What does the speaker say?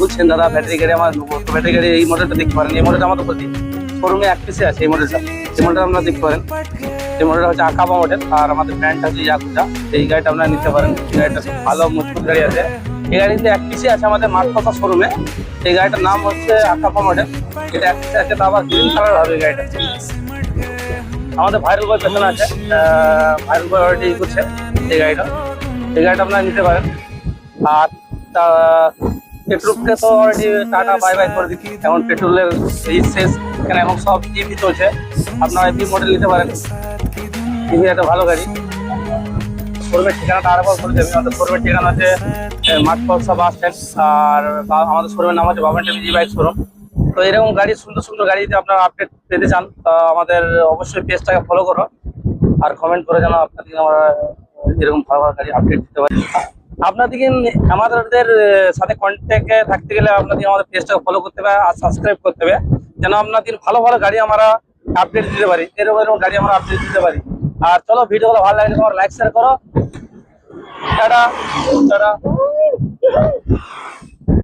বুঝছেন দাদা, ব্যাটারি গাড়ি আমার ব্যাটারি গাড়ি এই মডেলটা দেখতে পারেন। এই মডেলটা আমাদের প্রতি শোরুমে এক পিসে আছে। এই মডেলটা আপনারা দেখতে পারেন। এই মডেলটা হচ্ছে আকাবা মডেল, আর আমাদের ব্র্যান্ডটা হচ্ছে ইয়াকুজা। এই গাড়িটা আপনারা নিতে পারেন। এই গাড়িটা খুব ভালো মজবুত গাড়ি আছে। এই গাড়িতে এক পিসে আছে আমাদের মাঠপথা শোরুমে। এই গাড়িটার নাম হচ্ছে আকাবা মডেল। এটা এক পিসে আছে, তা আবার গ্রিন কালার হবে এই গাড়িটা। আমাদের ভাইরাল বয় পেছনে আছে, ভাইরাল বয় অলরেডি করছে এই গাড়িটা। এই গাড়িটা আপনারা নিতে পারেন। আর পেট্রোলকে তো অলরেডি টাটা বাই বাই করে দিচ্ছি, এখন পেট্রোলের শেষ এখানে, এবং সব ইভি চলছে। আপনারা ইভি মডেল নিতে পারেন। ইভি একটা ভালো গাড়ি। শোরুমের ঠিকানাটা আরেকবার বলে দেবেন। আমাদের শোরুমের ঠিকানা হচ্ছে মাঠপথা বাস স্ট্যান্ড, আর আমাদের শোরুমের নাম হচ্ছে বাবান টেলিজি বাইক শোরুম। তো এরকম গাড়ি, সুন্দর সুন্দর গাড়ি যদি আপনারা আপডেট পেতে চান, আমাদের অবশ্যই পেজটাকে ফলো করো আর কমেন্ট করে জানাও আপনাদের আমরা এরকম ভালো ভালো গাড়ি আপডেট দিতে পারি। আপনাদেরকে আমাদের সাথে কন্ট্যাক্টে থাকতে গেলে আপনাদের আমাদের পেজটাকে ফলো করতে হবে আর সাবস্ক্রাইব করতে হবে, যেন আপনাদের ভালো ভালো গাড়ি আমরা আপডেট দিতে পারি, এরকম এরকম গাড়ি আমরা আপডেট দিতে পারি। আর চলো, ভিডিওগুলো ভালো লাগলে তোমার লাইক শেয়ার করো। Tata tata.